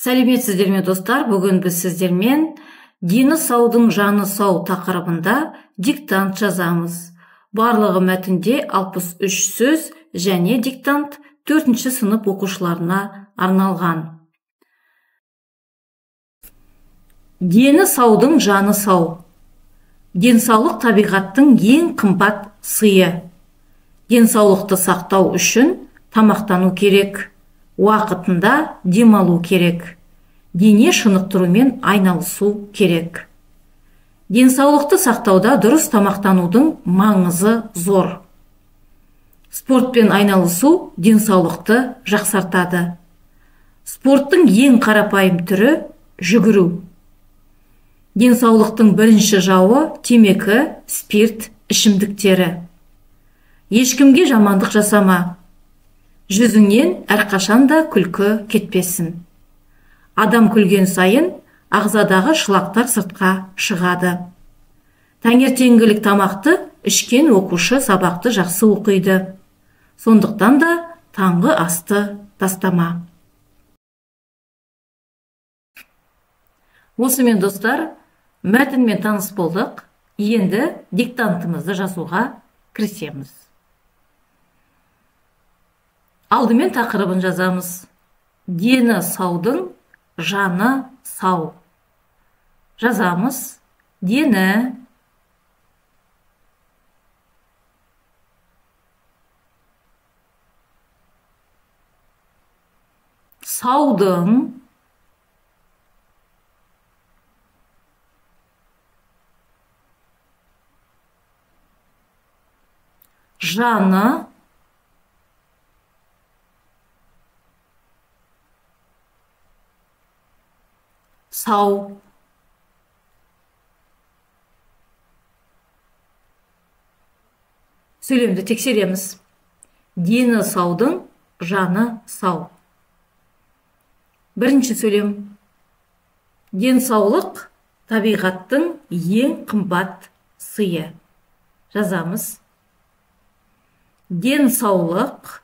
Сәлеметсіздер ме достар? Бүгін біз сіздермен дені саудың жаны сау тақырыбында диктант жазамыз. Барлығы мәтінде 63 сөз және диктант 4-ші сынып оқушыларына арналған. Дені саудың жаны сау. Денсаулық табиғаттың ең қымбат сыйы. Денсаулықты сақтау үшін тамақтану керек. Уақытында демалу керек. Дене шынықтырумен айналысу керек. Денсаулықты сақтауда дұрыс тамақтанудың маңызы зор. Спортпен айналысу денсаулықты жақсартады. Спорттың ең қарапайым түрі жүгіру. Денсаулықтың бірінші жауы темекі, спирт ішімдіктері. Ешкімге жамандық жасама. Жүзіңнен әрқашанда күлкі кетпесін. Адам күлген сайын ағзадағы шылақтар сыртқа шығады. Таңертеңгілік тамақты ішкен оқушы сабақты жақсы оқиды. Сондықтан да таңғы асты тастама. Осымен достар, мәтінмен таныс болдық. Енді диктантымызды жазуға кірісеміз. Алдымен тақырыбын жазамыз. Дені саудың жаны сау. Жазамыз. Дені саудың жаны сау. Сөйлемді тексереміз. Дені саудың жаны сау. Бірінші сөйлем. Денсаулық табиғаттың ең қымбат сыйы. Жазамыз. Денсаулық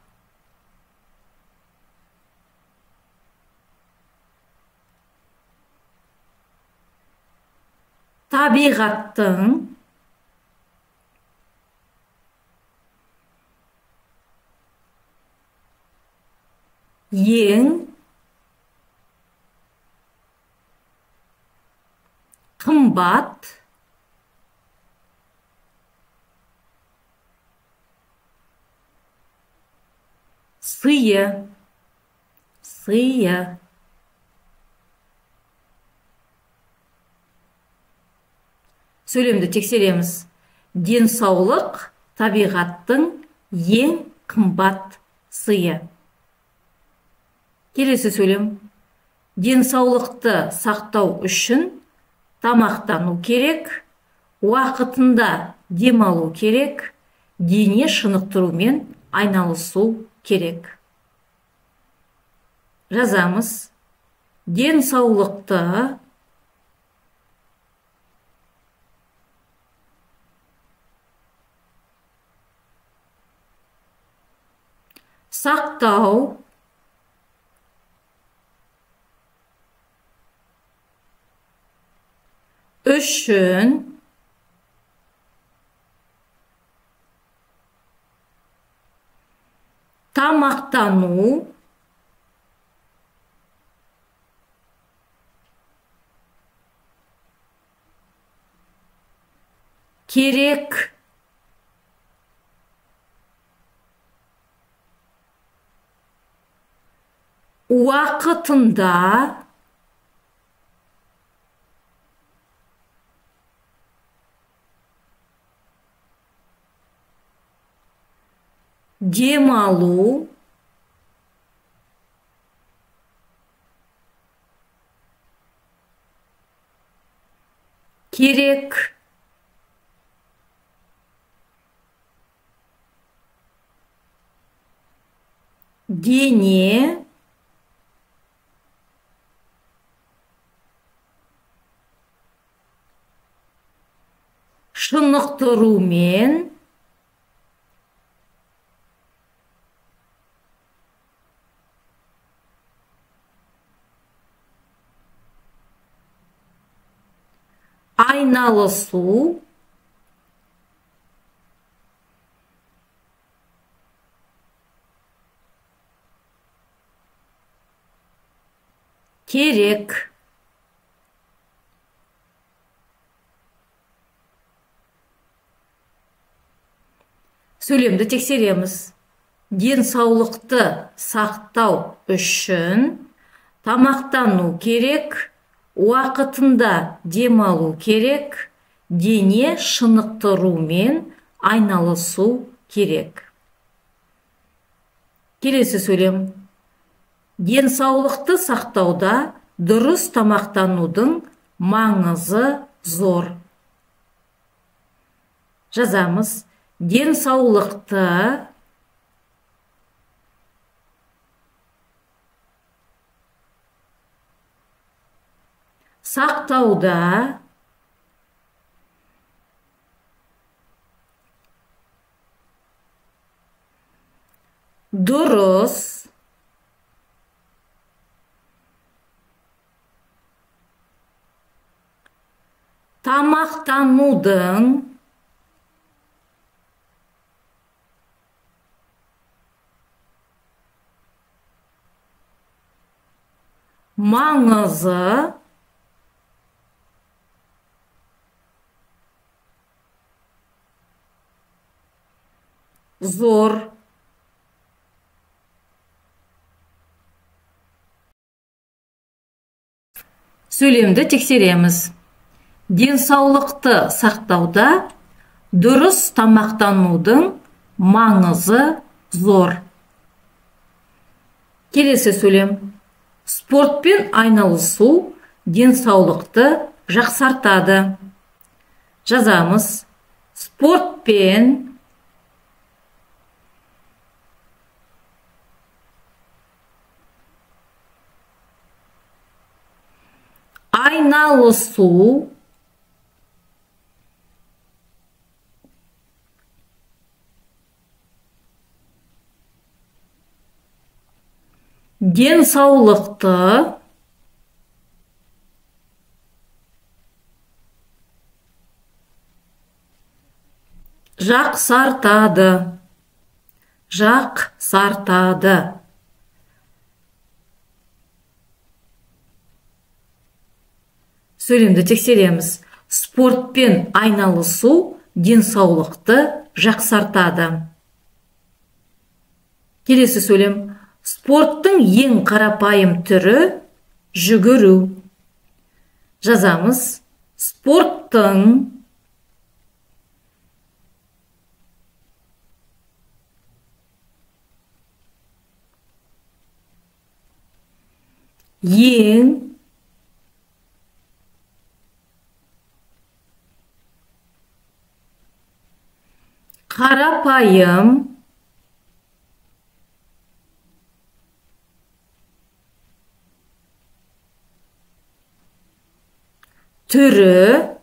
табиғаттың ең қымбат сыйы. Сөйлемді тексереміз. Денсаулық табиғаттың ең қымбат сыйы. Келесі сөйлем. Денсаулықты сақтау үшін тамақтану керек, уақытында демалу керек, дене шынықтырумен айналысу керек. Жазамыз. Денсаулықты сақтау үшін тамақтану керек. Уақытында демалу керек. Дене шынықтырумен айналысу, керек. Сөйлемді тексереміз. Денсаулықты сақтау үшін тамақтану керек, уақытында демалу керек, дене шынықтырумен айналысу керек. Келесі сөйлем. Денсаулықты сақтауда дұрыс тамақтанудың маңызы зор. Жазамыз. Денсаулықты сақтауда дұрыс тамақтанудың маңызы зор. Сөйлемді тексереміз. Денсаулықты сақтауда дұрыс тамақтанудың маңызы зор. Келесі сөйлем. Спортпен айналысу денсаулықты жақсартады. Жазамыз. Спортпен айналысу денсаулықты жақсартады. Жақсартады. Сөйлемді тексереміз. Спортпен айналысу денсаулықты жақсартады. Келесі сөйлем. Спорттың ең қарапайым түрі жүгіру. Жазамыз. Спорттың ең қарапайым түрі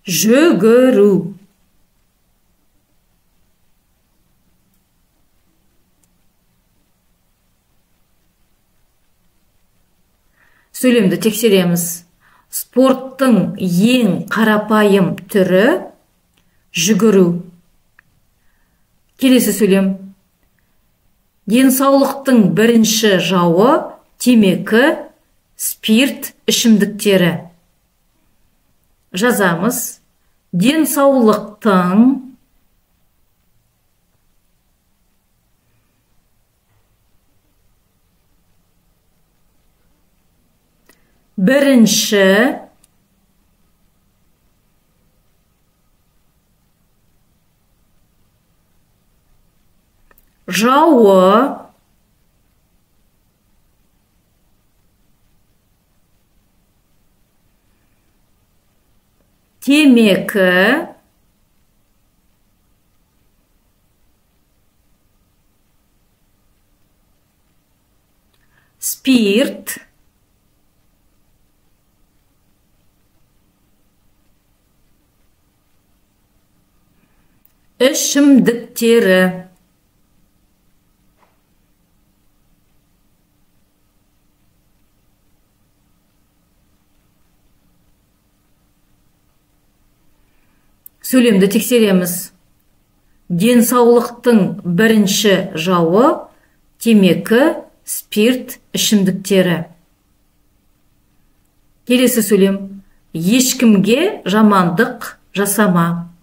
жүгіру. Сөйлемді тексереміз. Спорттың ең қарапайым түрі жүгіру. Келесі сөйлем. Денсаулықтың бірінші жауы темекі, спирт ішімдіктері. Жазамыз. Денсаулықтың бірінші жауы темекі, спирт, ішімдіктері. Сөйлемді тексереміз. Денсаулықтың бірінші жауы темекі, спирт ішімдіктері. Келесі сөйлем. Ешкімге жамандық жасама.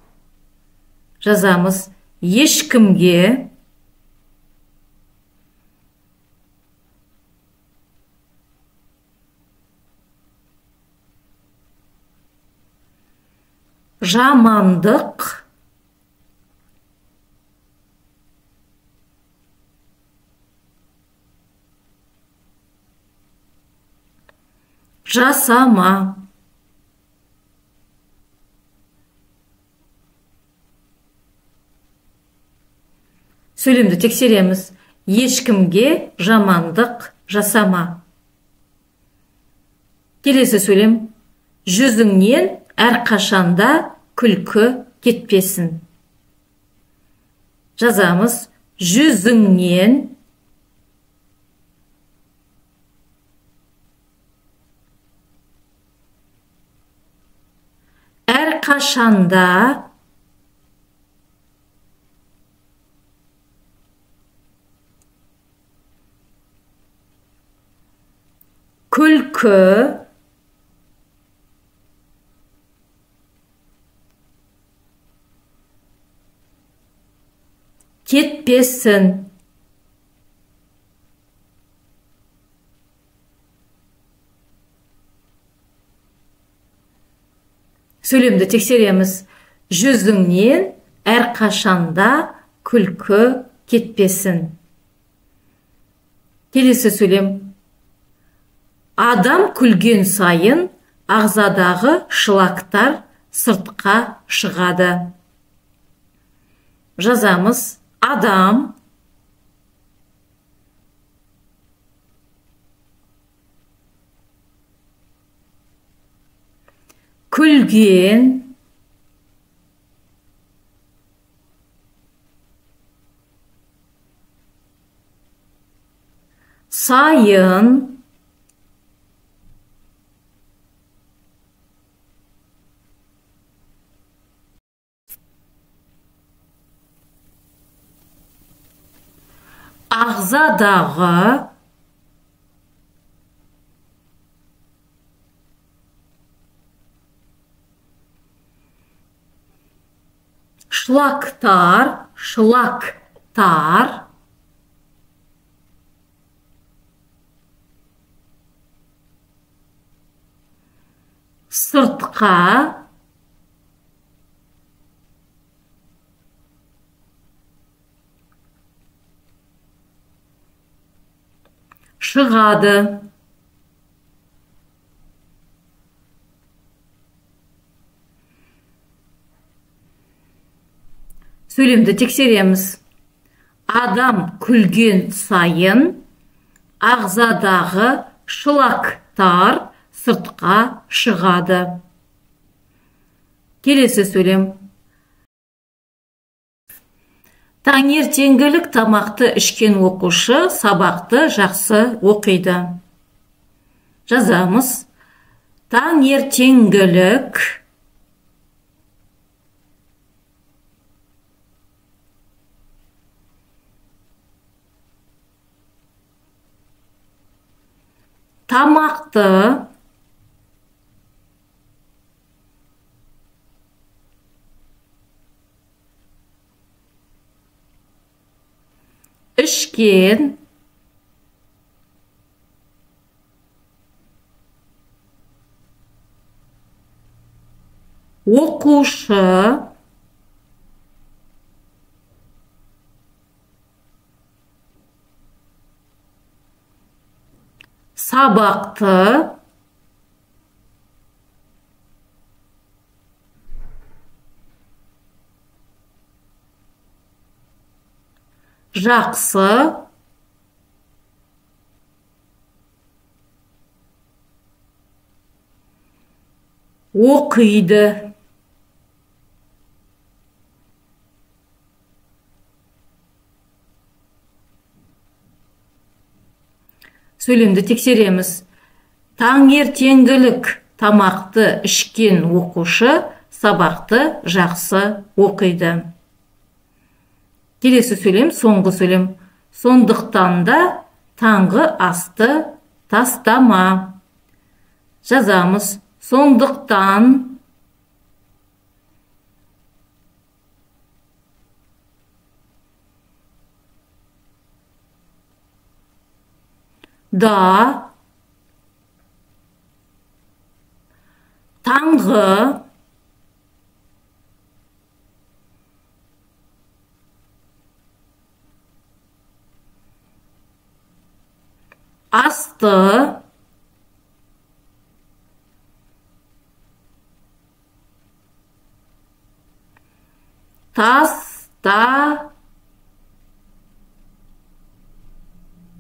Жазамыз. Ешкімге жамандық жасама. Сөйлемді тексереміз. Ешкімге жамандық жасама. Келесі сөйлем. Жүзіңнен әрқашанда күлкі кетпесін. Жазамыз. Жүзіңнен әрқашанда күлкі кетпесін. Сөйлемді тексереміз. Жүзіңнен әрқашанда күлкі кетпесін. Келесі сөйлем. Адам күлген сайын ағзадағы шлактар сыртқа шығады. Жазамыз. Адам күлген сайын ағзадағы шлактар сыртқа шығады. Сөйлемді тексереміз. Адам күлген сайын ағзадағы шлактар сыртқа шығады. Келесі сөйлем. Таңертеңгілік тамақты ішкен оқушы сабақты жақсы оқиды. Жазамыз. Таңертеңгілік тамақты ішкен оқушы сабақты жақсы оқиды. Сөйлемді тексереміз. Таңертеңгілік тамақты ішкен оқушы сабақты жақсы оқиды. Келесі сөйлем, соңғы сөйлем. Сондықтан да таңғы асты тастама. Жазамыз. Сондықтан да таңғы асты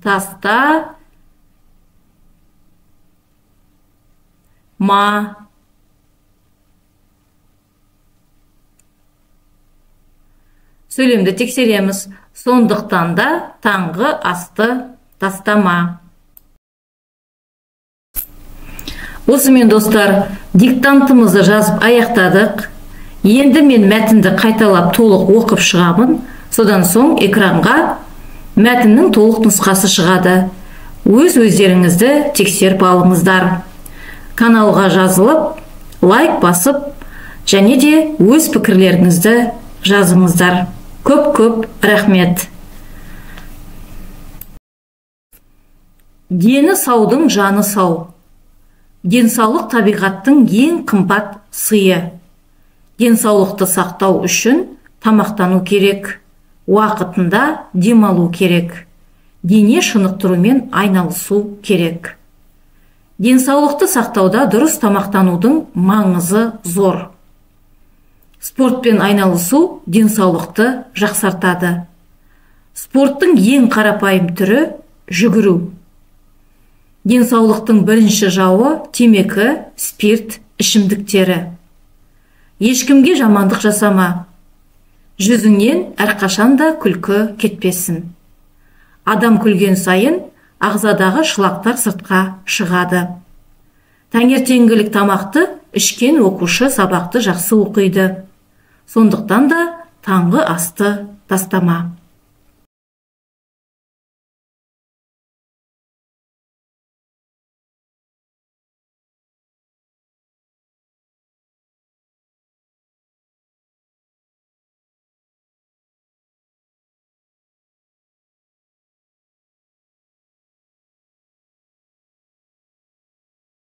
тастама. Сөйлемді тексереміз. Сондықтан да таңғы асты тастама. Осымен достар, диктантымызды жазып аяқтадық. Енді мен мәтінді қайталап толық оқып шығамын. Содан соң экранға мәтіннің толық нұсқасы шығады. Өздеріңізді тексеріп алыңыздар. Каналға жазылып, лайк басып, және де өз пікірлеріңізді жазыңыздар. Көп рахмет. Дені саудың жаны сау. Денсаулық табиғаттың ең қымбат сыйы. Денсаулықты сақтау үшін тамақтану керек. Уақытында демалу керек. Дене шынықтырумен айналысу керек. Денсаулықты сақтауда дұрыс тамақтанудың маңызы зор. Спортпен айналысу денсаулықты жақсартады. Спорттың ең қарапайым түрі жүгіру. Денсаулықтың бірінші жауы темекі, спирт ішімдіктері. Ешкімге жамандық жасама. Жүзіңнен әрқашанда күлкі кетпесін. Адам күлген сайын ағзадағы шылақтар сыртқа шығады. Таңертеңгілік тамақты ішкен оқушы сабақты жақсы оқиды. Сондықтан да таңғы асты тастама.